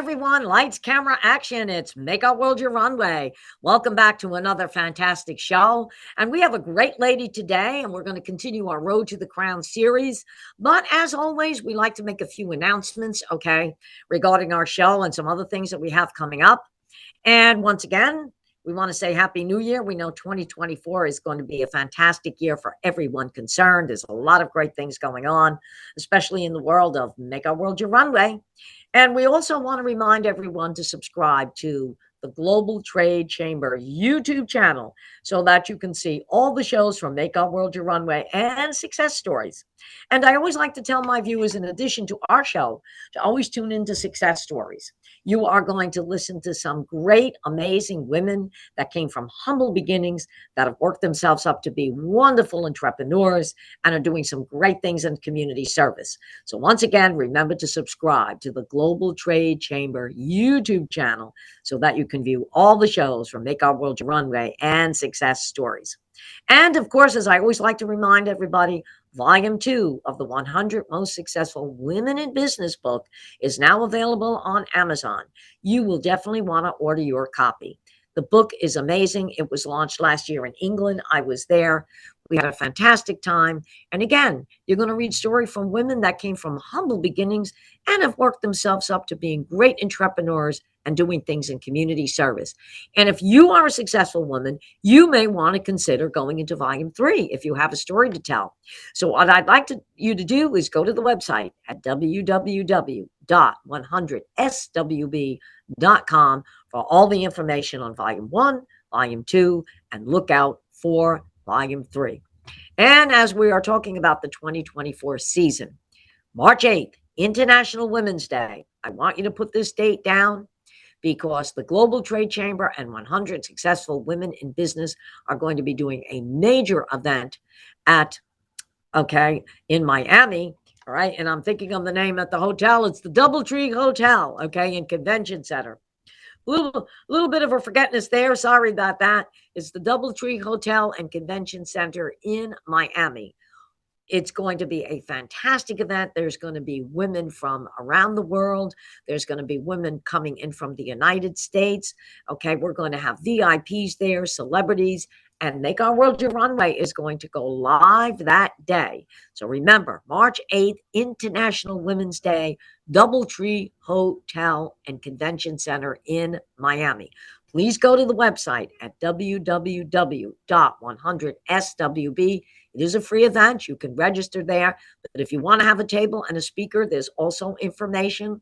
everyone. Lights, camera, action. It's Make Our World Your Runway. Welcome back to another fantastic show. And we have a great lady today, and we're going to continue our Road to the Crown series. But as always, we like to make a few announcements, okay, regarding our show and some other things that we have coming up. And once again, we want to say Happy New Year. We know 2024 is going to be a fantastic year for everyone concerned. There's a lot of great things going on, especially in the world of Make Our World Your Runway. And we also want to remind everyone to subscribe to the Global Trade Chamber YouTube channel so that you can see all the shows from Make Our World Your Runway and success stories. And I always like to tell my viewers, in addition to our show, to always tune into success stories. You are going to listen to some great, amazing women that came from humble beginnings, that have worked themselves up to be wonderful entrepreneurs and are doing some great things in community service. So once again, remember to subscribe to the Global Trade Chamber YouTube channel so that you can view all the shows from Make Our World Your Runway and success stories. And of course, as I always like to remind everybody, Volume 2 of the 100 Most Successful Women in Business book is now available on Amazon. You will definitely want to order your copy. The book is amazing. It was launched last year in England. I was there. We had a fantastic time. And again, you're going to read stories from women that came from humble beginnings and have worked themselves up to being great entrepreneurs and doing things in community service. And if you are a successful woman, you may want to consider going into Volume 3 if you have a story to tell. So what I'd like you to do is go to the website at www.100swb.com for all the information on Volume 1, Volume 2, and look out for Volume 3. And as we are talking about the 2024 season, March 8th, International Women's Day. I want you to put this date down because the Global Trade Chamber and 100 Successful Women in Business are going to be doing a major event in Miami. All right. And I'm thinking of the name at the hotel. It's the DoubleTree Hotel, in Convention Center. Little bit of a forgetfulness there. Sorry about that. It's the DoubleTree Hotel and Convention Center in Miami. It's going to be a fantastic event. There's going to be women from around the world. There's going to be women coming in from the United States. We're going to have VIPs there, celebrities, and Make Our World Your Runway is going to go live that day. So remember, March 8th, International Women's Day, DoubleTree Hotel and Convention Center in Miami. Please go to the website at www.100swb. It is a free event. You can register there. But if you want to have a table and a speaker, there's also information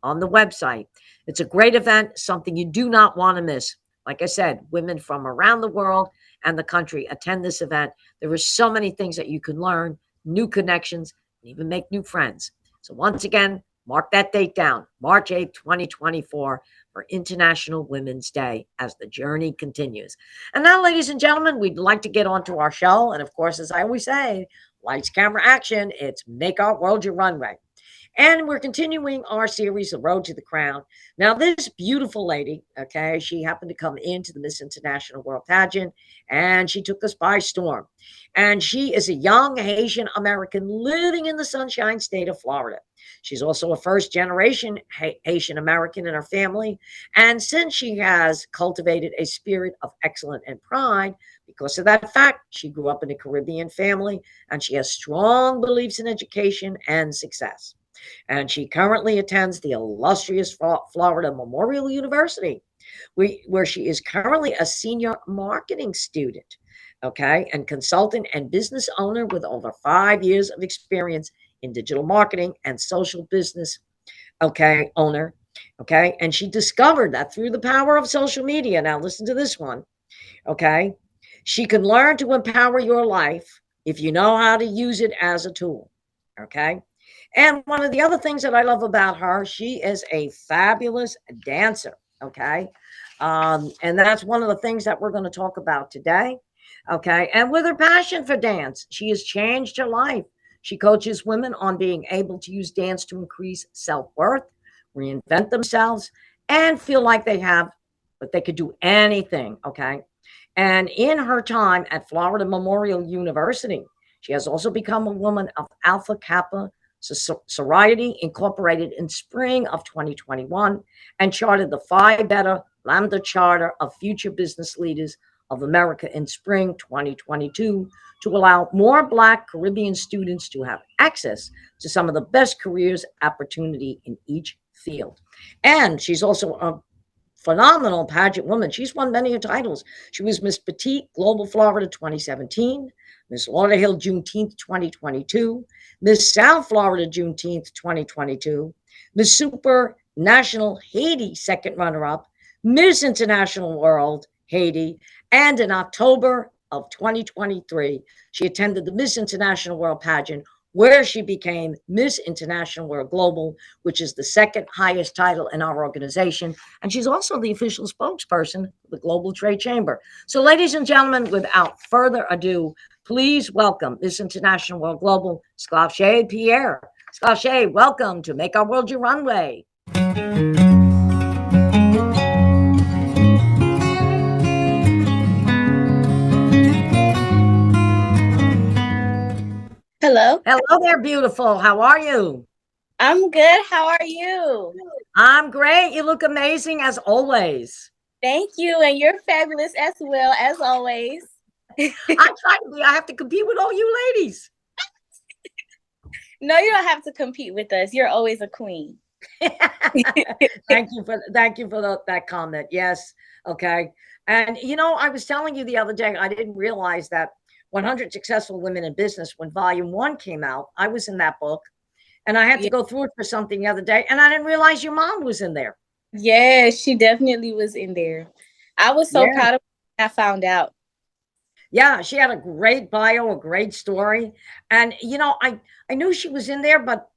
on the website. It's a great event, something you do not want to miss. Like I said, women from around the world and the country attend this event. There are so many things that you can learn, new connections, and even make new friends. So once again, mark that date down, March 8th, 2024. For International Women's Day as the journey continues. And now, ladies and gentlemen, we'd like to get on to our show. And of course, as I always say, lights, camera, action. It's Make Our World Your Runway. And we're continuing our series, The Road to the Crown. Now, this beautiful lady, she happened to come into the Miss International World Pageant, and she took us by storm. And she is a young Haitian American living in the Sunshine State of Florida. She's also a first-generation Haitian American in her family. And since she has cultivated a spirit of excellence and pride, because of that fact, she grew up in a Caribbean family, and she has strong beliefs in education and success. And she currently attends the illustrious Florida Memorial University, where she is currently a senior marketing student, and consultant and business owner with over 5 years of experience in digital marketing and social business, owner, and she discovered that through the power of social media, now listen to this one, she can learn to empower your life if you know how to use it as a tool, And one of the other things that I love about her, she is a fabulous dancer, and that's one of the things that we're going to talk about today, and with her passion for dance, she has changed her life. She coaches women on being able to use dance to increase self-worth, reinvent themselves, and feel like they could do anything, And in her time at Florida Memorial University, she has also become a woman of Alpha Kappa Society Incorporated in spring of 2021 and chartered the Phi Beta Lambda Charter of Future Business Leaders of America in spring 2022 to allow more Black Caribbean students to have access to some of the best careers opportunity in each field. And she's also a phenomenal pageant woman. She's won many titles. She was Miss Petite Global Florida 2017, Miss Lauderhill Juneteenth 2022, Miss South Florida Juneteenth 2022, Miss Super National Haiti second runner-up, Miss International World Haiti, and in October of 2023, she attended the Miss International World pageant where she became Miss International World Global, which is the second highest title in our organization. And she's also the official spokesperson for the Global Trade Chamber. So, ladies and gentlemen, without further ado, please welcome Miss International World Global, Sklouchere Pierre. Sklouchere, welcome to Make Our World Your Runway. Hello. Hello there, beautiful. How are you? I'm good. How are you? I'm great. You look amazing as always. Thank you. And you're fabulous as well, as always. I try to be. I have to compete with all you ladies. No, you don't have to compete with us. You're always a queen. Thank you for that comment. Yes. Okay. And I was telling you the other day, I didn't realize that 100 Successful Women in Business, when volume 1 came out, I was in that book and I had to go through it for something the other day. And I didn't realize your mom was in there. Yeah, she definitely was in there. I was so proud of her when I found out. Yeah, she had a great bio, a great story. And, I knew she was in there, but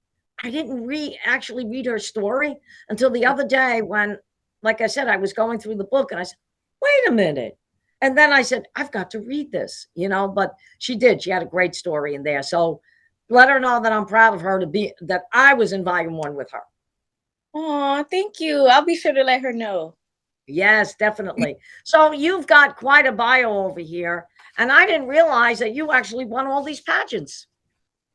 I didn't actually read her story until the other day when, like I said, I was going through the book and I said, wait a minute. And then I said, I've got to read this, but she did. She had a great story in there. So let her know that I'm proud of her that I was in volume 1 with her. Oh, thank you. I'll be sure to let her know. Yes, definitely. So you've got quite a bio over here. And I didn't realize that you actually won all these pageants.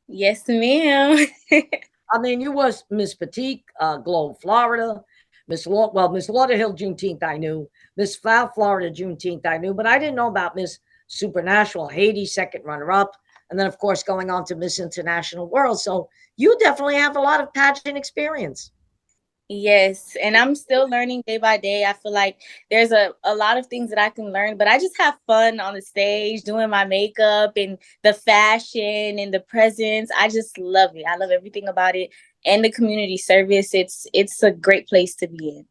Yes, ma'am. I mean, you was Miss Petite, Globe, Florida, Miss Lauderhill Juneteenth, I knew. Miss South Florida Juneteenth, I knew, but I didn't know about Miss Supernational Haiti, second runner-up, and then, of course, going on to Miss International World. So you definitely have a lot of pageant experience. Yes, and I'm still learning day by day. I feel like there's a lot of things that I can learn, but I just have fun on the stage doing my makeup and the fashion and the presence. I just love it. I love everything about it. And the community service, it's a great place to be in.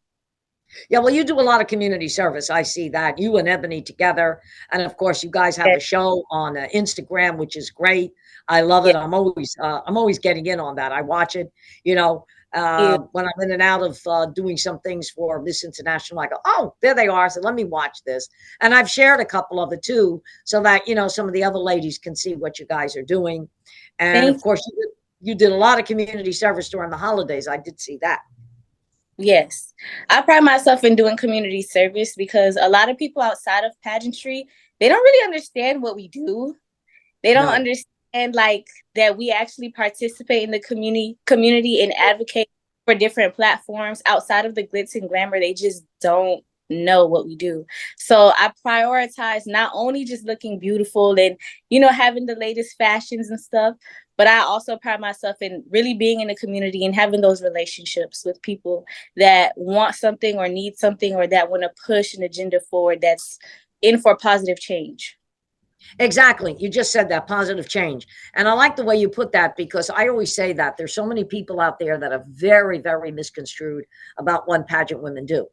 Yeah, well, you do a lot of community service. I see that. You and Ebony together. And of course, you guys have a show on Instagram, which is great. I love it. I'm always getting in on that. I watch it, when I'm in and out of doing some things for Miss International. I go, oh, there they are. So let me watch this. And I've shared a couple of it too, so that, some of the other ladies can see what you guys are doing. And of course, you did a lot of community service during the holidays. I did see that. Yes, I pride myself in doing community service because a lot of people outside of pageantry, they don't really understand what we do. They don't understand like that we actually participate in the community and advocate for different platforms outside of the glitz and glamour. They just don't know what we do. So I prioritize not only just looking beautiful and, having the latest fashions and stuff, but I also pride myself in really being in the community and having those relationships with people that want something or need something or that want to push an agenda forward that's in for positive change. Exactly. You just said that, positive change. And I like the way you put that, because I always say that there's so many people out there that are very, very misconstrued about what pageant women do.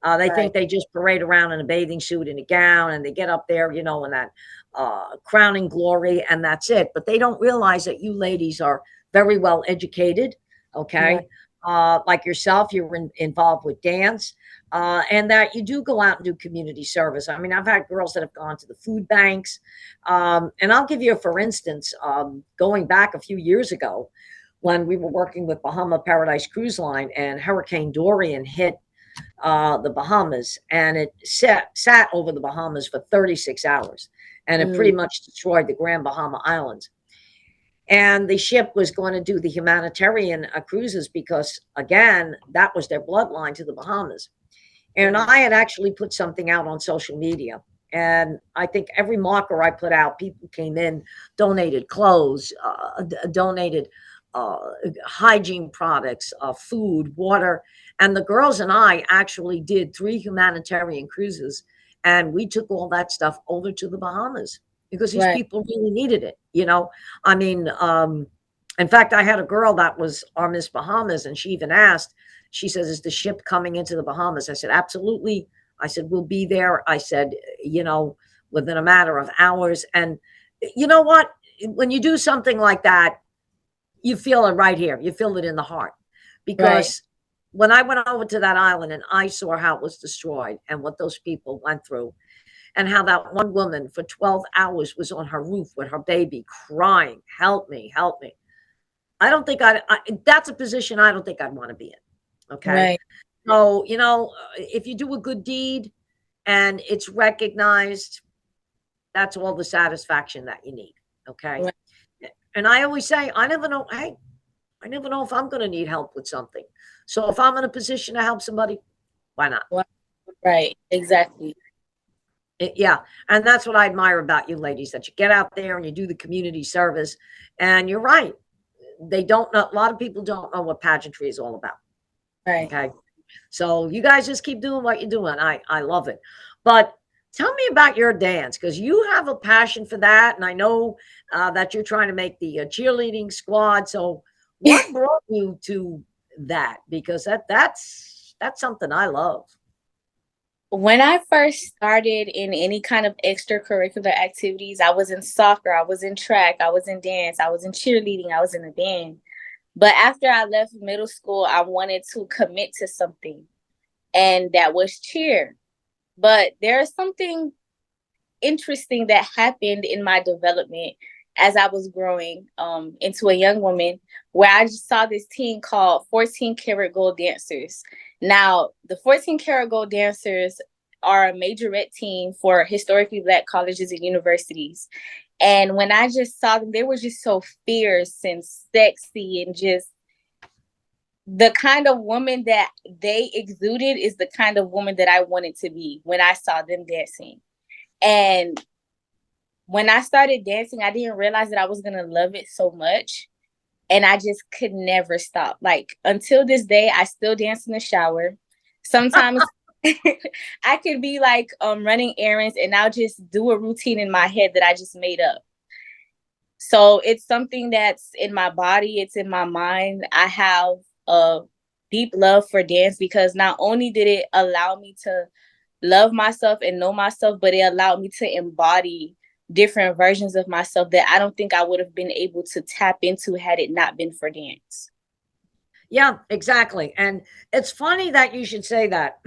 They think they just parade around in a bathing suit and a gown and they get up there, in that crowning glory, and that's it. But they don't realize that you ladies are very well educated. Okay. Like yourself, you're involved with dance. And that you do go out and do community service. I mean, I've had girls that have gone to the food banks. And I'll give you, for instance, going back a few years ago when we were working with Bahama Paradise Cruise Line and Hurricane Dorian hit the Bahamas, and it sat over the Bahamas for 36 hours, and it pretty much destroyed the Grand Bahama Islands. And the ship was going to do the humanitarian cruises because, again, that was their bloodline to the Bahamas. And I had actually put something out on social media. And I think every marker I put out, people came in, donated clothes, donated uh, hygiene products, food, water. And the girls and I actually did 3 humanitarian cruises. And we took all that stuff over to the Bahamas because these people really needed it. I mean, in fact, I had a girl that was on Miss Bahamas, and she even asked, she says, is the ship coming into the Bahamas? I said, absolutely. I said, we'll be there. I said, within a matter of hours. And you know what? When you do something like that, you feel it right here. You feel it in the heart. Because when I went over to that island and I saw how it was destroyed and what those people went through, and how that one woman for 12 hours was on her roof with her baby crying, help me, help me. I don't think that's a position I don't think I'd want to be in. Okay. So, if you do a good deed and it's recognized, that's all the satisfaction that you need. Okay. And I always say, I never know. Hey, I never know if I'm going to need help with something. So if I'm in a position to help somebody, why not? Right. Exactly. Yeah. And that's what I admire about you ladies, that you get out there and you do the community service. And you're right. They don't know. A lot of people don't know what pageantry is all about. Right. Okay. So you guys just keep doing what you're doing. I love it. But tell me about your dance, because you have a passion for that. And I know that you're trying to make the cheerleading squad. So what brought you to that? Because that's something I love. When I first started in any kind of extracurricular activities, I was in soccer, I was in track, I was in dance, I was in cheerleading, I was in a band. But after I left middle school, I wanted to commit to something, and that was cheer. But there's something interesting that happened in my development as I was growing into a young woman, where I just saw this team called 14 Karat Gold Dancers. Now, the 14 Karat Gold Dancers are a majorette team for historically Black colleges and universities. And when I just saw them, they were just so fierce and sexy, and just the kind of woman that they exuded is the kind of woman that I wanted to be when I saw them dancing. And when I started dancing, I didn't realize that I was going to love it so much. And I just could never stop. Like, until this day, I still dance in the shower. Sometimes I could be like running errands, and I'll just do a routine in my head that I just made up. So it's something that's in my body. It's in my mind. I have a deep love for dance, because not only did it allow me to love myself and know myself, but it allowed me to embody different versions of myself that I don't think I would have been able to tap into had it not been for dance. Yeah, exactly. And it's funny that you should say that,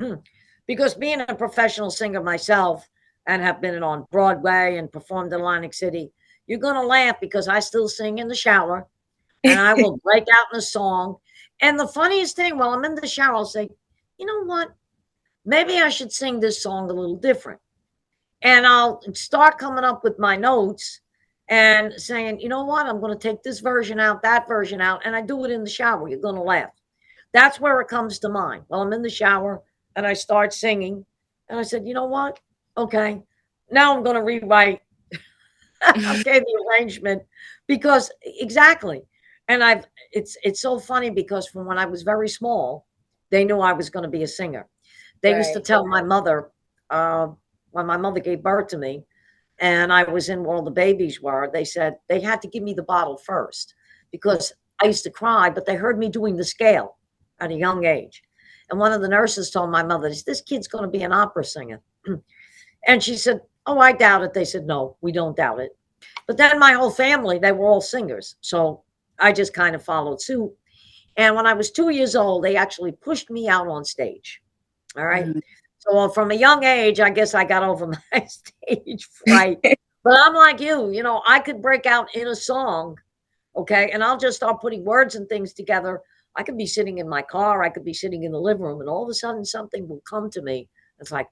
because being a professional singer myself and have been on Broadway and performed in Atlantic City, you're going to laugh because I still sing in the shower and I will break out in a song. And the funniest thing, while I'm in the shower, I'll say, you know what? Maybe I should sing this song a little different. And I'll start coming up with my notes and saying, you know what? I'm going to take this version out, that version out. And I do it in the shower. You're going to laugh. That's where it comes to mind. Well, I'm in the shower and I start singing. And I said, you know what? Okay. Now I'm going to rewrite okay, the arrangement, because exactly. And it's so funny because from when I was very small, they knew I was going to be a singer. They used to tell my mother, when my mother gave birth to me and I was in where all the babies were, they said they had to give me the bottle first because I used to cry, but they heard me doing the scale at a young age. And one of the nurses told my mother, this kid's going to be an opera singer. And she said, oh, I doubt it. They said, no, we don't doubt it. But then my whole family, they were all singers. So I just kind of followed suit. And when I was 2 years old, they actually pushed me out on stage. All right. Mm-hmm. So from a young age, I guess I got over my stage fright. But I'm like you, I could break out in a song. Okay. And I'll just start putting words and things together. I could be sitting in my car. I could be sitting in the living room, and all of a sudden something will come to me. It's like,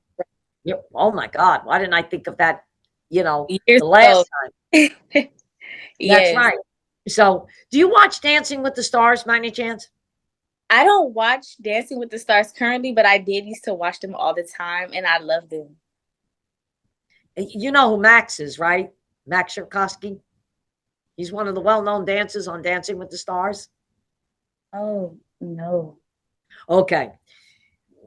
oh my God, why didn't I think of that, the last time? That's right. So, do you watch Dancing with the Stars by any chance? I don't watch Dancing with the Stars currently, but I did used to watch them all the time, and I love them. You know who Max is, right? Max Sherkowski. He's one of the well-known dancers on Dancing with the Stars. Oh, no. Okay.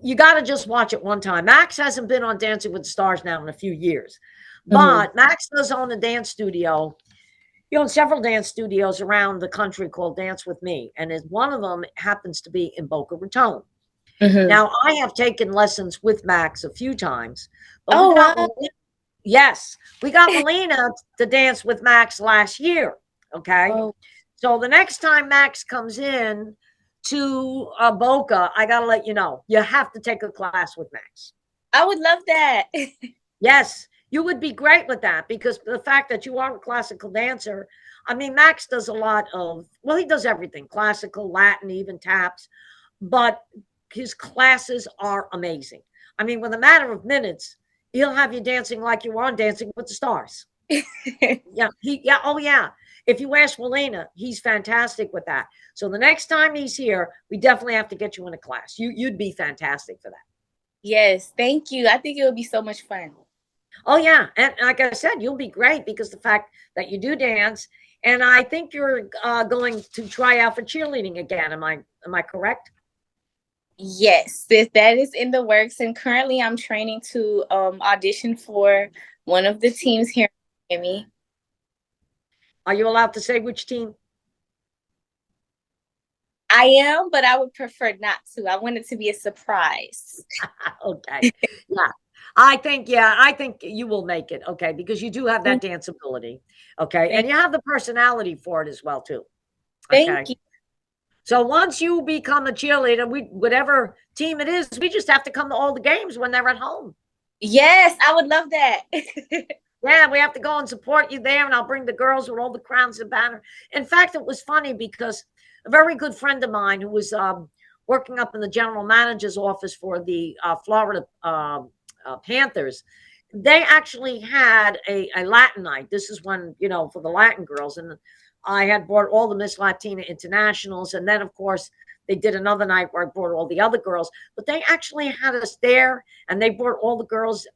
You got to just watch it one time. Max hasn't been on Dancing with the Stars now in a few years, but Max does own a dance studio. He owns several dance studios around the country called Dance With Me, and one of them happens to be in Boca Raton. Now, I have taken lessons with Max a few times, but Oh, wow. yes, we got Melina to dance with Max last year. Okay. Oh, So the next time Max comes in to Boca, I got to let you know, you have to take a class with Max. I would love that. Yes, you would be great with that because the fact that you are a classical dancer, I mean, Max does a lot of, well, he does everything classical, Latin, even taps, but his classes are amazing. I mean, with a matter of minutes, he'll have you dancing like you were on Dancing with the Stars. Oh yeah. If you ask Melina, he's fantastic with that. So the next time he's here, we definitely have to get you in a class. You'd be fantastic for that. Yes, thank you. I think it would be so much fun. Oh yeah, and like I said, you'll be great because the fact that you do dance, and I think you're going to try out for cheerleading again. Am I correct? Yes, that is in the works, and currently I'm training to audition for one of the teams here in Miami. Are you allowed to say which team? I am, but I would prefer not to. I want it to be a surprise. Okay. I think you will make it, okay, because you do have that dance ability, okay, and you have the personality for it as well too. Okay. Thank you. So once you become a cheerleader, whatever team it is, we just have to come to all the games when they're at home. Yes, I would love that. Yeah, we have to go and support you there, and I'll bring the girls with all the crowns and banner. In fact, it was funny because a very good friend of mine who was working up in the general manager's office for the Florida Panthers, they actually had a Latin night. This is when, for the Latin girls. And I had brought all the Miss Latina internationals. And then, of course, they did another night where I brought all the other girls. But they actually had us there, and they brought all the girls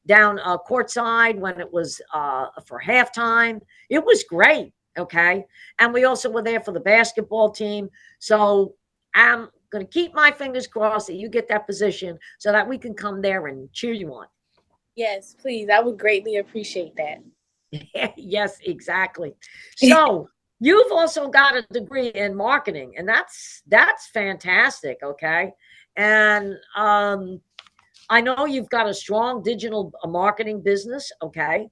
down courtside when it was for halftime. It was great. Okay. And we also were there for the basketball team. So I'm going to keep my fingers crossed that you get that position so that we can come there and cheer you on. Yes, please. I would greatly appreciate that. Yes, exactly. So you've also got a degree in marketing, and that's fantastic. Okay. And I know you've got a strong digital marketing business, okay?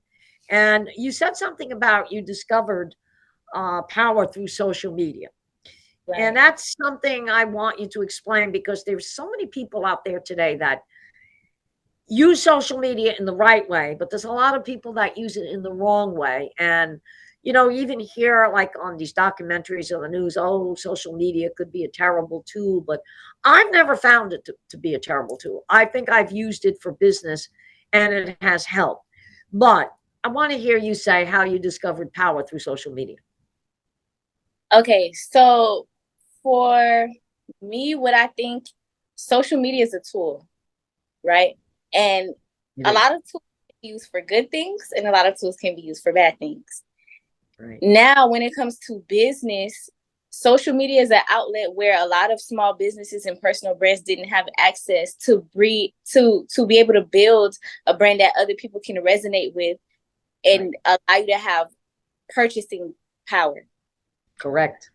And you said something about you discovered power through social media. Right. And that's something I want you to explain because there's so many people out there today that use social media in the right way, but there's a lot of people that use it in the wrong way. And even here, like on these documentaries on the news, oh, social media could be a terrible tool, but I've never found it to be a terrible tool. I think I've used it for business and it has helped. But I want to hear you say how you discovered power through social media. Okay, so for me, what I think, social media is a tool, right? And a lot of tools can be used for good things and a lot of tools can be used for bad things. Right. Now, when it comes to business, social media is an outlet where a lot of small businesses and personal brands didn't have access to be able to build a brand that other people can resonate with and allow you to have purchasing power. Correct.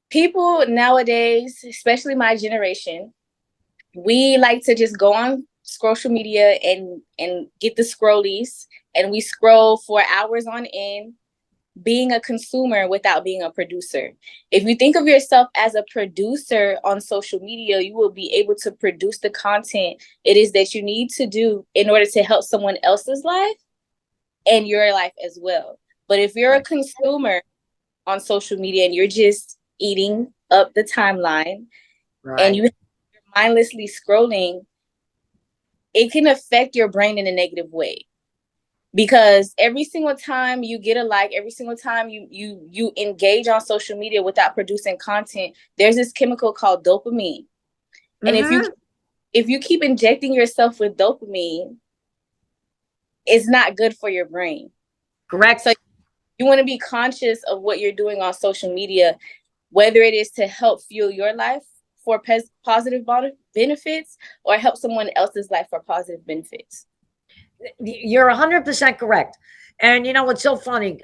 People nowadays, especially my generation, we like to just go on social media and get the scrollies, and we scroll for hours on end, being a consumer without being a producer. If you think of yourself as a producer on social media, you will be able to produce the content it is that you need to do in order to help someone else's life and your life as well. But if you're a consumer on social media and you're just eating up the timeline and you're mindlessly scrolling, it can affect your brain in a negative way. because every single time you get a like, every single time you engage on social media without producing content, there's this chemical called dopamine. And if you keep injecting yourself with dopamine, it's not good for your brain. Correct. So you want to be conscious of what you're doing on social media, whether it is to help fuel your life for positive benefits or help someone else's life for positive benefits. You're 100% correct. And you know what's so funny?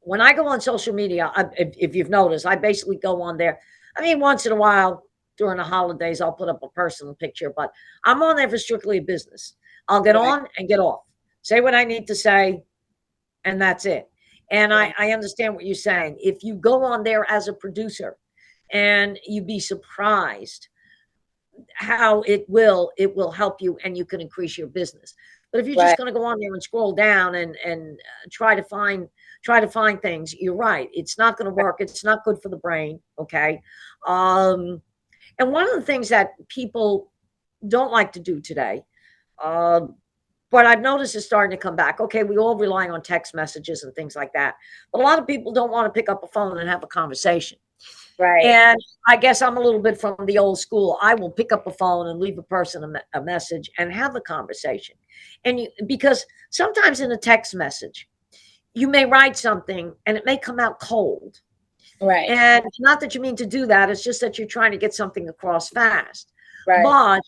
When I go on social media, if you've noticed, I basically go on there. I mean, once in a while during the holidays, I'll put up a personal picture, but I'm on there for strictly business. I'll get on and get off, say what I need to say, and that's it. And I understand what you're saying. If you go on there as a producer, and you'd be surprised how it will help you, and you can increase your business. But if you're just going to go on there and scroll down and try to find things, you're right. It's not going to work. It's not good for the brain. Okay. And one of the things that people don't like to do today, but I've noticed is starting to come back. Okay, we all rely on text messages and things like that. But a lot of people don't want to pick up a phone and have a conversation. Right. And I guess I'm a little bit from the old school. I will pick up a phone and leave a person a message and have a conversation. And because sometimes in a text message, you may write something and it may come out cold. Right. And it's not that you mean to do that. It's just that you're trying to get something across fast. Right. But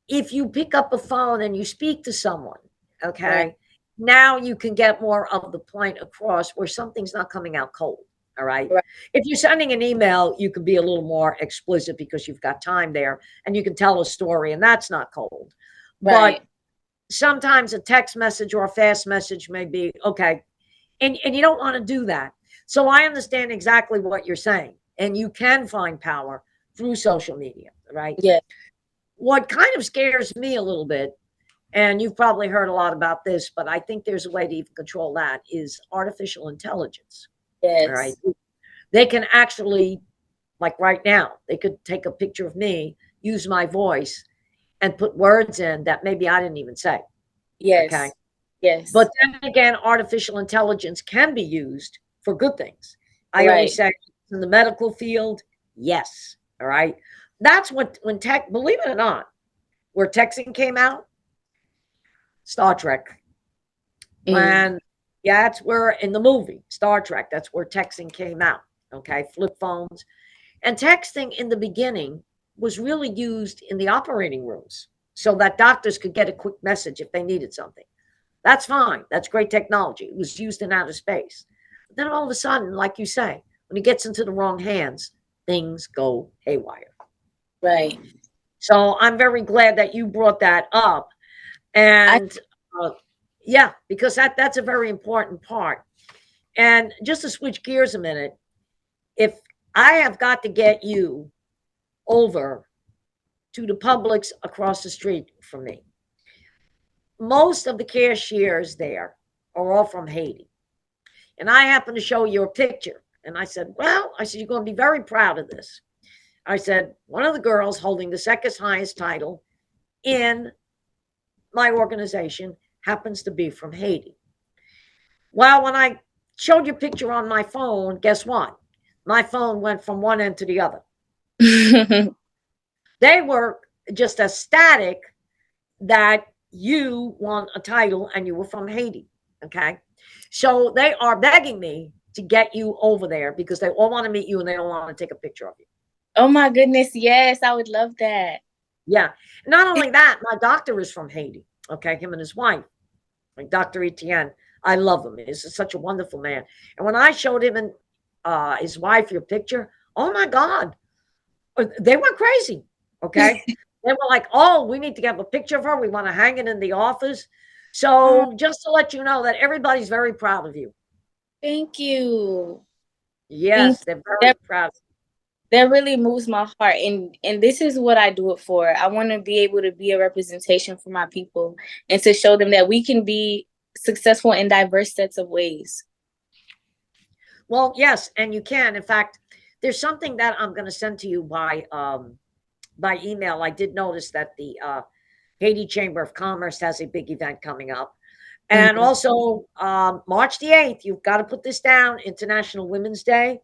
if you pick up a phone and you speak to someone, okay, now you can get more of the point across where something's not coming out cold. All right. If you're sending an email, you can be a little more explicit because you've got time there and you can tell a story, and that's not cold. But sometimes a text message or a fast message may be okay. And you don't want to do that. So I understand exactly what you're saying. And you can find power through social media, right? Yeah. What kind of scares me a little bit, and you've probably heard a lot about this, but I think there's a way to even control that, is artificial intelligence. Yes. All right. They can actually, like right now, they could take a picture of me, use my voice, and put words in that maybe I didn't even say. Yes. Okay. Yes. But then again, artificial intelligence can be used for good things. I always say in the medical field, yes. All right. That's what, when tech, believe it or not, where texting came out, Star Trek. When yeah, that's where in the movie Star Trek, that's where texting came out. Okay, flip phones. And texting in the beginning was really used in the operating rooms so that doctors could get a quick message if they needed something. That's fine. That's great technology. It was used in outer space. But then all of a sudden, like you say, when it gets into the wrong hands, things go haywire. Right. So I'm very glad that you brought that up. And yeah, because that's a very important part. And just to switch gears a minute, if I have got to get you over to the Publix across the street from me, most of the cashiers there are all from Haiti. And I happened to show you a picture. And I said, well, I said, you're going to be very proud of this. I said, one of the girls holding the second highest title in my organization happens to be from Haiti. Well, when I showed you a picture on my phone, guess what? My phone went from one end to the other. They were just ecstatic that you won a title and you were from Haiti. Okay. So they are begging me to get you over there because they all want to meet you and they all want to take a picture of you. Oh my goodness. Yes, I would love that. Yeah. Not only that, my doctor is from Haiti. Okay. Him and his wife, like Dr. Etienne. I love him. He's such a wonderful man. And when I showed him and his wife your picture, oh my God, they went crazy. Okay. They were like, oh, we need to have a picture of her. We want to hang it in the office. So just to let you know that everybody's very proud of you. Thank you. Yes, they're very proud. That really moves my heart. And this is what I do it for. I want to be able to be a representation for my people and to show them that we can be successful in diverse sets of ways. Well, yes, and you can. In fact, there's something that I'm going to send to you by email. I did notice that the Haiti Chamber of Commerce has a big event coming up. And also, March the 8th, you've got to put this down, International Women's Day.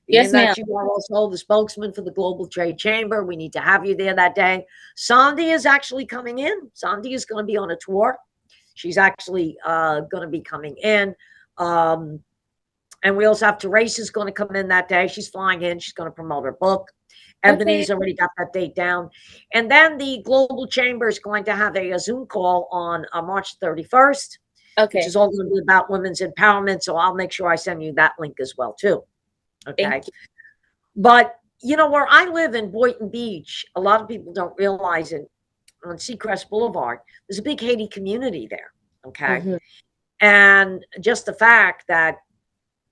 Yes, Being ma'am. that you are also the spokesman for the Global Trade Chamber, we need to have you there that day. Sandy is actually coming in. Sandy is going to be on a tour. She's actually going to be coming in. And we also have Teresa's going to come in that day. She's flying in. She's going to promote her book. Ebony's already got that date down. And then the Global Chamber is going to have a Zoom call on March 31st, which is all going to be about women's empowerment. So I'll make sure I send you that link as well, too. Okay. But, you know, where I live in Boynton Beach, a lot of people don't realize it, on Seacrest Boulevard, there's a big Haiti community there. Okay. And just the fact that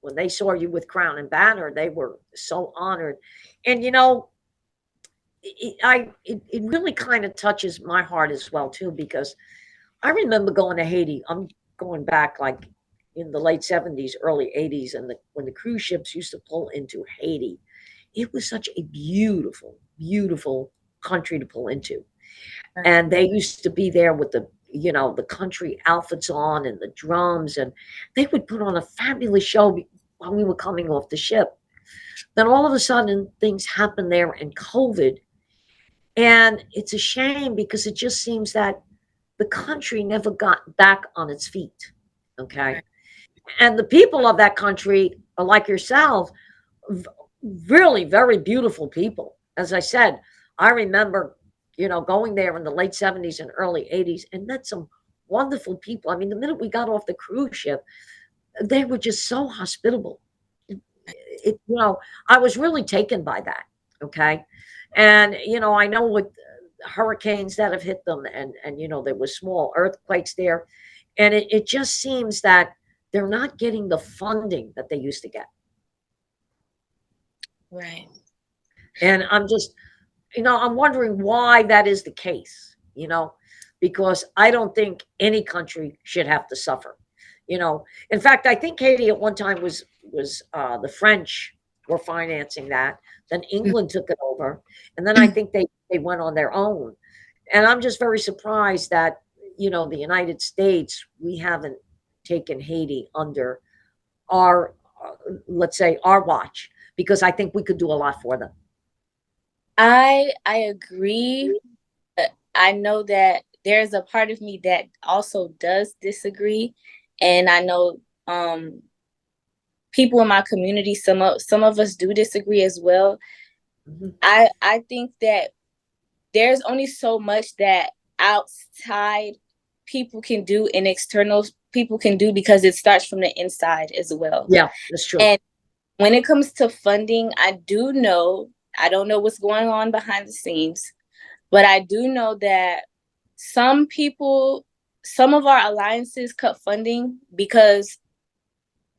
when they saw you with Crown and Banner, they were so honored. And, you know, it really kind of touches my heart as well, too, because I remember going to Haiti. I'm going back like in the late 70s, early 80s, and when the cruise ships used to pull into Haiti, it was such a beautiful, beautiful country to pull into. And they used to be there with the, you know, the country outfits on and the drums, and they would put on a fabulous show while we were coming off the ship. Then all of a sudden, things happened there in COVID. And it's a shame because it just seems that the country never got back on its feet. Okay. And the people of that country are like yourself, really very beautiful people. As I said, I remember, you know, going there in the late 70s and early 80s and met some wonderful people. I mean, the minute we got off the cruise ship, they were just so hospitable. You know, I was really taken by that. Okay. And, you know, I know with hurricanes that have hit them and, you know, there was small earthquakes there. And it just seems that they're not getting the funding that they used to get. Right. And I'm just, you know, I'm wondering why that is the case, you know, because I don't think any country should have to suffer. You know, in fact, I think Haiti at one time was the French were financing that. Then England took it over, and then I think they went on their own. And I'm just very surprised that, you know, the United States, we haven't taken Haiti under our let's say our watch, because I think we could do a lot for them. I agree. I know that there's a part of me that also does disagree, and I know people in my community, some of us do disagree as well. I think that there's only so much that outside people can do and external people can do, because it starts from the inside as well. Yeah, that's true. And when it comes to funding, I don't know what's going on behind the scenes, but I do know that some of our alliances cut funding because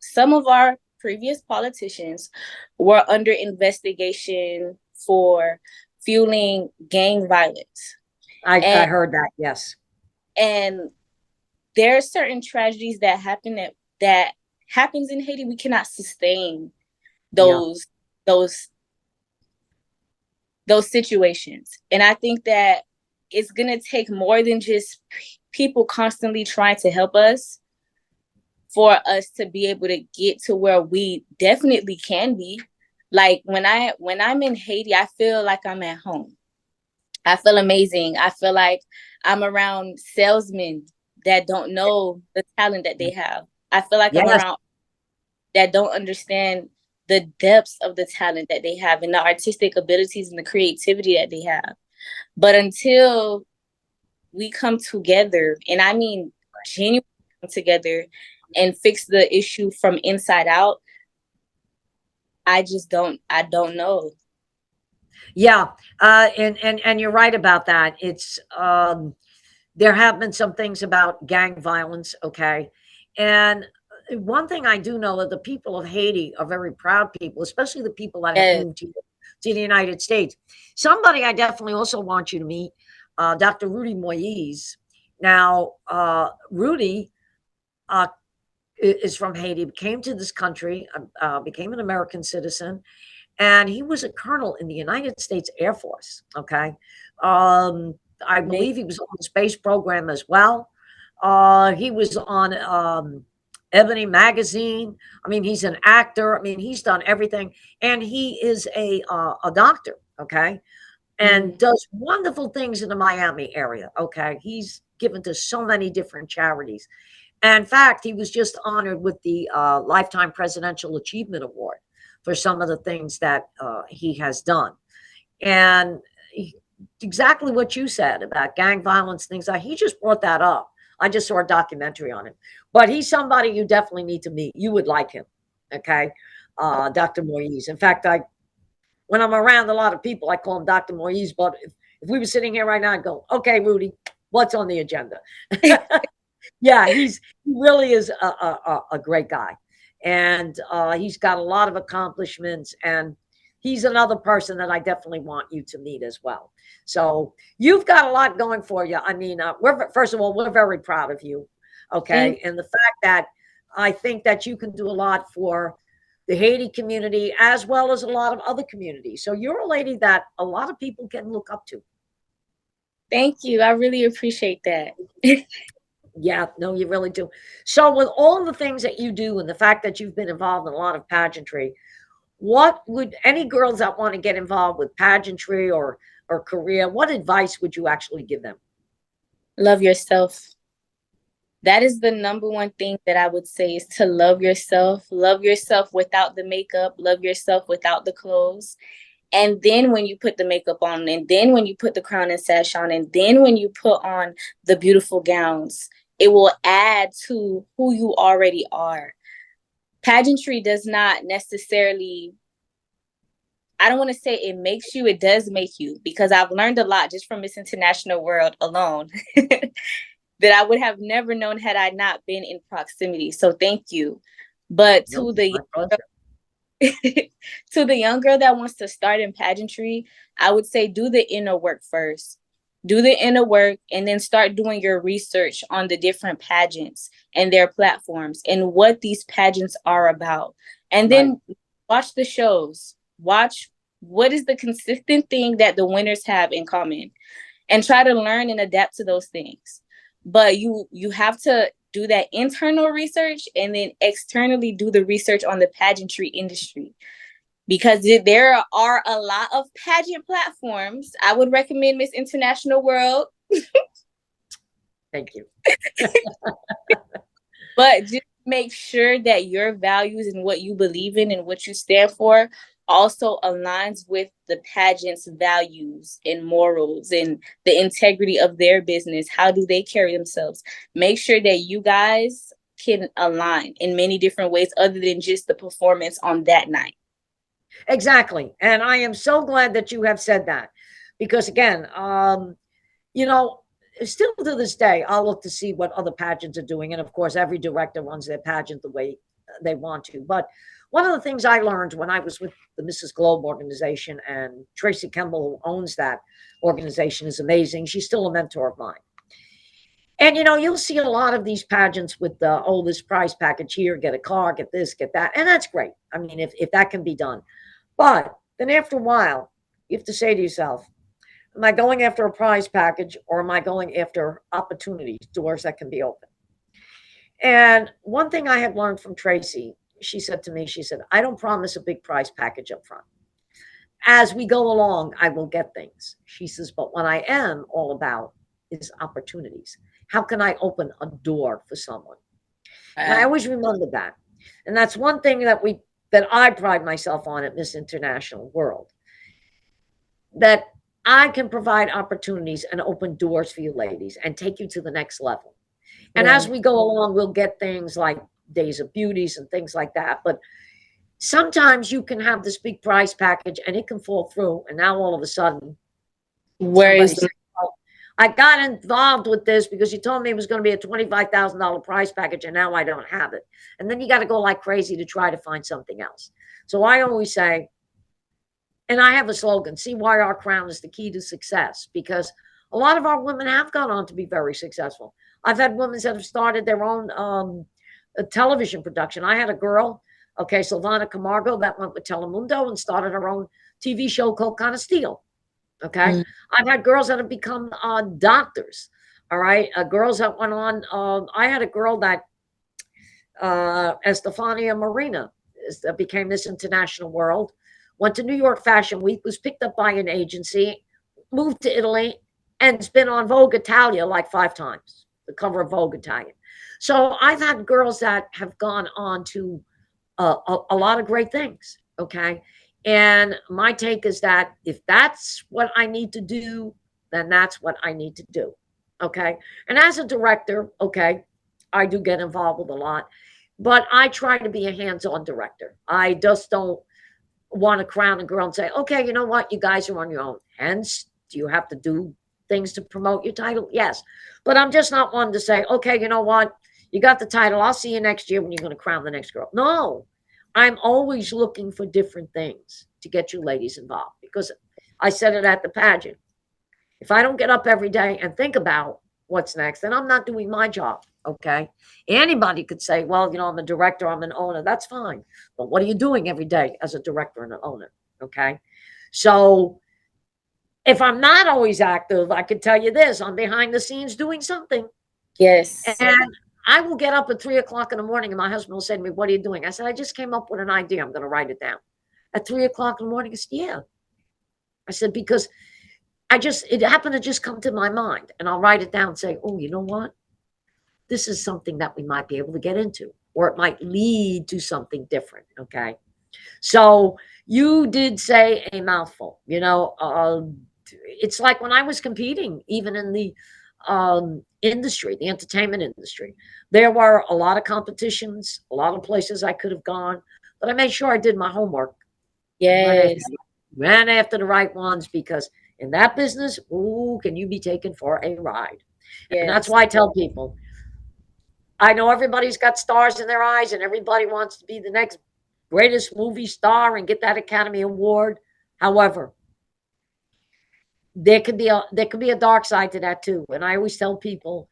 some of our previous politicians were under investigation for fueling gang violence. I heard that, yes. And there are certain tragedies that happen that happens in Haiti. We cannot sustain those situations. And I think that it's going to take more than just people constantly trying to help us for us to be able to get to where we definitely can be. Like when I'm in Haiti, I feel like I'm at home. I feel amazing. I feel like I'm around salesmen that don't know the talent that they have. I feel like I'm around that don't understand the depths of the talent that they have and the artistic abilities and the creativity that they have. But until we come together, and I mean genuinely come together and fix the issue from inside out, I don't know. Yeah, and you're right about that. It's there have been some things about gang violence, okay, and one thing I do know that the people of Haiti are very proud people, especially the people that have moved to the United States. Somebody I definitely also want you to meet, Dr. Rudy Moïse. Now, Rudy is from Haiti, came to this country, became an American citizen, and he was a colonel in the United States Air Force. Okay. I believe he was on the space program as well. He was on Ebony magazine. I mean, he's an actor. I mean, he's done everything, and he is a doctor. Okay, and does wonderful things in the Miami area. Okay, he's given to so many different charities. And in fact, he was just honored with the Lifetime Presidential Achievement Award for some of the things that he has done. And exactly what you said about gang violence, things like he just brought that up. I just saw a documentary on him, but he's somebody you definitely need to meet. You would like him, okay, Dr. Moise. In fact, when I'm around a lot of people, I call him Dr. Moise. But if we were sitting here right now, I'd go, "Okay, Rudy, what's on the agenda?" Yeah, he really is a great guy, and he's got a lot of accomplishments, and he's another person that I definitely want you to meet as well. So you've got a lot going for you. I mean, first of all, we're very proud of you, okay, and the fact that I think that you can do a lot for the Haiti community as well as a lot of other communities. So you're a lady that a lot of people can look up to. Thank you. I really appreciate that. Yeah, no, you really do. So with all the things that you do and the fact that you've been involved in a lot of pageantry, what would any girls that want to get involved with pageantry or career, what advice would you actually give them? Love yourself. That is the number one thing that I would say, is to love yourself. Love yourself without the makeup. Love yourself without the clothes. And then when you put the makeup on, and then when you put the crown and sash on, and then when you put on the beautiful gowns, it will add to who you already are. Pageantry does not necessarily, I don't want to say it makes you, it does make you, because I've learned a lot just from Miss International World alone that I would have never known had I not been in proximity. So thank you. But to the to the young girl that wants to start in pageantry, I would say do the inner work first. Do the inner work and then start doing your research on the different pageants and their platforms and what these pageants are about. And then watch the shows. Watch what is the consistent thing that the winners have in common, and try to learn and adapt to those things. But you have to do that internal research and then externally do the research on the pageantry industry, because there are a lot of pageant platforms. I would recommend Miss International World. Thank you. But just make sure that your values and what you believe in and what you stand for also aligns with the pageant's values and morals and the integrity of their business. How do they carry themselves? Make sure that you guys can align in many different ways other than just the performance on that night. Exactly. And I am so glad that you have said that, because again, you know, still to this day, I'll look to see what other pageants are doing. And of course, every director runs their pageant the way they want to. But one of the things I learned when I was with the Mrs. Globe organization, and Tracy Kemble, who owns that organization, is amazing. She's still a mentor of mine. And, you know, you'll see a lot of these pageants with the, oh, this prize package here, get a car, get this, get that. And that's great. I mean, if that can be done. But then after a while, you have to say to yourself, am I going after a prize package, or am I going after opportunities, doors that can be open? And one thing I have learned from Tracy, she said to me, she said, I don't promise a big prize package up front. As we go along, I will get things. She says, but what I am all about is opportunities. How can I open a door for someone? And I always remember that. And that's one thing that I pride myself on at Miss International World, that I can provide opportunities and open doors for you ladies and take you to the next level. And as we go along, we'll get things like Days of Beauties and things like that. But sometimes you can have this big prize package and it can fall through. And now all of a sudden, where is the I got involved with this because you told me it was going to be a $25,000 prize package, and now I don't have it. And then you got to go like crazy to try to find something else. So I always say, and I have a slogan, see why our crown is the key to success, because a lot of our women have gone on to be very successful. I've had women that have started their own television production. I had a girl, okay, Silvana Camargo, that went with Telemundo and started her own TV show called Kind of Steel. Okay. I've had girls that have become doctors. All right. Girls that went on, I had a girl that, Estefania Marina, that became Miss International World, went to New York Fashion Week, was picked up by an agency, moved to Italy, and has been on Vogue Italia like 5 times, the cover of Vogue Italia. So I've had girls that have gone on to a lot of great things. Okay. And my take is that if that's what I need to do, then that's what I need to do. Okay. And as a director, okay, I do get involved with a lot, but I try to be a hands on director. I just don't want to crown a girl and say, okay, you know what? You guys are on your own. Hence, do you have to do things to promote your title? Yes. But I'm just not one to say, okay, you know what? You got the title. I'll see you next year when you're going to crown the next girl. No, I'm always looking for different things to get you ladies involved, because I said it at the pageant. If I don't get up every day and think about what's next, then I'm not doing my job. Okay. Anybody could say, well, you know, I'm a director, I'm an owner. That's fine. But what are you doing every day as a director and an owner? Okay. So if I'm not always active, I can tell you this, I'm behind the scenes doing something. Yes. And I will get up at 3 o'clock in the morning and my husband will say to me, what are you doing? I said, I just came up with an idea. I'm going to write it down. At 3 o'clock in the morning, he said, yeah. I said, because it happened to just come to my mind, and I'll write it down and say, oh, you know what? This is something that we might be able to get into, or it might lead to something different. Okay. So you did say a mouthful, you know, it's like when I was competing, even in the industry, the entertainment industry, there were a lot of competitions, a lot of places I could have gone, but I made sure I did my homework. Yes. Ran after the right ones, because in that business, ooh, can you be taken for a ride? Yes. And that's why I tell people, I know everybody's got stars in their eyes and everybody wants to be the next greatest movie star and get that Academy Award. However, there could be a dark side to that too. And I always tell people,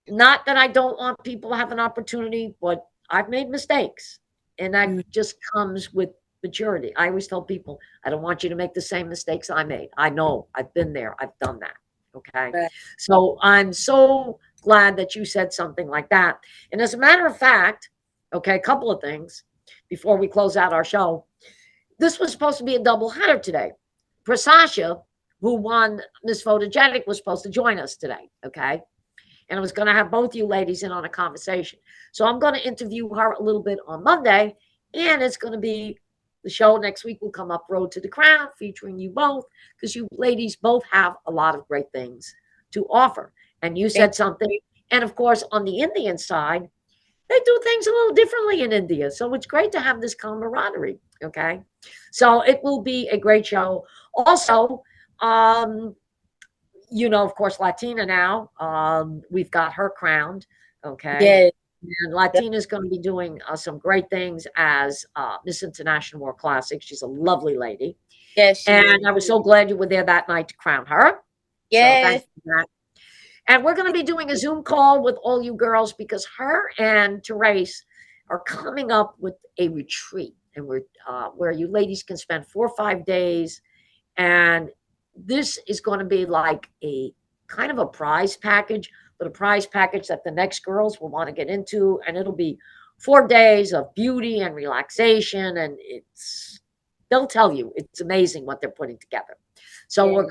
not that I don't want people to have an opportunity, but I've made mistakes, and that just comes with maturity. I always tell people, I don't want you to make the same mistakes I made. I know, I've been there, I've done that. Okay. Right. So I'm so glad that you said something like that. And as a matter of fact, okay, a couple of things before we close out our show. This was supposed to be a double header today. Prasasha, who won Miss Photogenic, was supposed to join us today. Okay. And I was going to have both you ladies in on a conversation. So I'm going to interview her a little bit on Monday, and it's going to be the show next week will come up, Road to the Crown, featuring you both, because you ladies both have a lot of great things to offer. And you said something. And of course, on the Indian side, they do things a little differently in India. So it's great to have this camaraderie. Okay. So it will be a great show. Also, you know, of course, Latina now, we've got her crowned. Okay. Yes. And Latina is going to be doing some great things as Miss International World Classic. She's a lovely lady. Yes. And I was so glad you were there that night to crown her. Yes. So thank you for that. And we're going to be doing a Zoom call with all you girls, because her and Therese are coming up with a retreat, and we're where you ladies can spend 4 or 5 days. And this is going to be like a kind of a prize package, but a prize package that the next girls will want to get into. And it'll be 4 days of beauty and relaxation. And they'll tell you, it's amazing what they're putting together. So I'm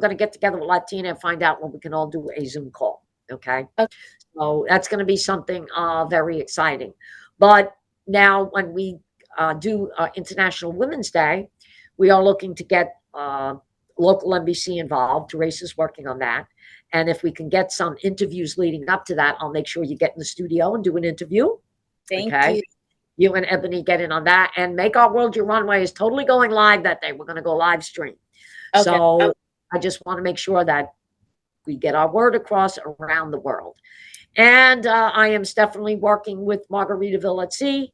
gonna get together with Latina and find out when we can all do a Zoom call. Okay. So that's going to be something very exciting. But now when we do International Women's Day, we are looking to get local NBC involved. Therese is working on that. And if we can get some interviews leading up to that, I'll make sure you get in the studio and do an interview. Thank you. You and Ebony get in on that. And Make Our World Your Runway is totally going live that day. We're going to go live stream. Okay. So I just want to make sure that we get our word across around the world. And I am definitely working with Margaritaville at Sea.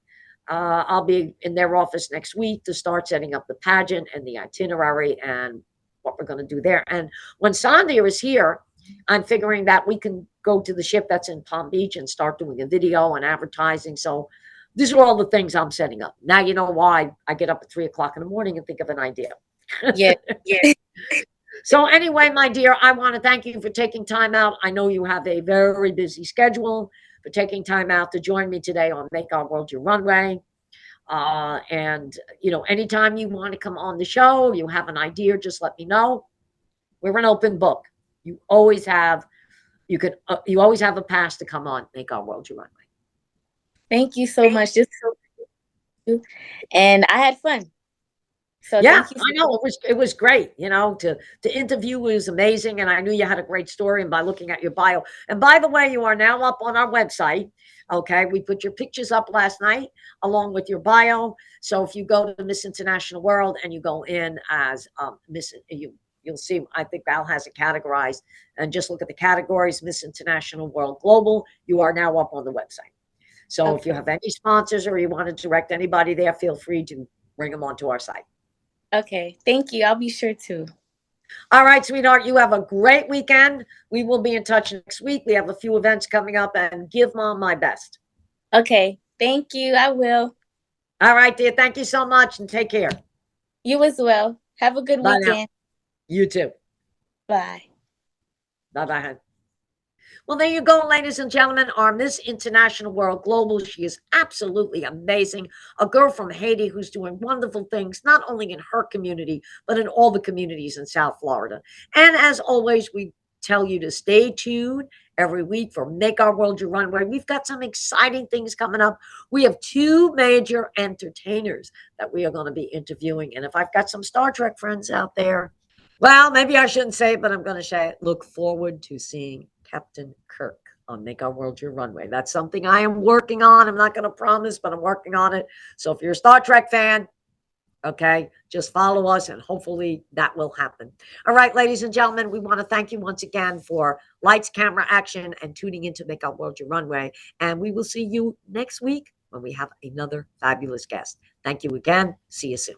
I'll be in their office next week to start setting up the pageant and the itinerary and what we're going to do there. And when Sandhya is here, I'm figuring that we can go to the ship that's in Palm Beach and start doing a video and advertising. So these are all the things I'm setting up. Now you know why I get up at 3 o'clock in the morning and think of an idea. Yeah. So anyway, my dear, I want to thank you for taking time out. I know you have a very busy schedule, for taking time out to join me today on Make Our World Your Runway. And anytime you want to come on the show, you have an idea, just let me know. We're an open book. You always have you always have a pass to come on Make Our World Your Runway. Thank you so much. And I had fun. So Yeah, thank you. I know it was great. To interview was amazing, and I knew you had a great story. And by looking at your bio, and by the way, you are now up on our website. Okay, we put your pictures up last night along with your bio. So if you go to Miss International World and you go in as Miss, you'll see. I think Val has it categorized, and just look at the categories: Miss International World Global. You are now up on the website. So if you have any sponsors or you want to direct anybody there, feel free to bring them onto our site. Okay. Thank you. I'll be sure to. All right, sweetheart. You have a great weekend. We will be in touch next week. We have a few events coming up, and give Mom my best. Okay. Thank you. I will. All right, dear. Thank you so much, and take care. You as well. Have a good Bye now. weekend. You too. Bye. Bye-bye, hon. Well, there you go, ladies and gentlemen. Our Miss International World Global. She is absolutely amazing. A girl from Haiti who's doing wonderful things, not only in her community, but in all the communities in South Florida. And as always, we tell you to stay tuned every week for Make Our World Your Runway. We've got some exciting things coming up. We have two major entertainers that we are going to be interviewing. And if I've got some Star Trek friends out there, well, maybe I shouldn't say it, but I'm going to say it. Look forward to seeing Captain Kirk on Make Our World Your Runway. That's something I am working on. I'm not going to promise, but I'm working on it. So if you're a Star Trek fan, okay, just follow us and hopefully that will happen. All right, ladies and gentlemen, we want to thank you once again for lights, camera, action, and tuning in to Make Our World Your Runway. And we will see you next week when we have another fabulous guest. Thank you again. See you soon.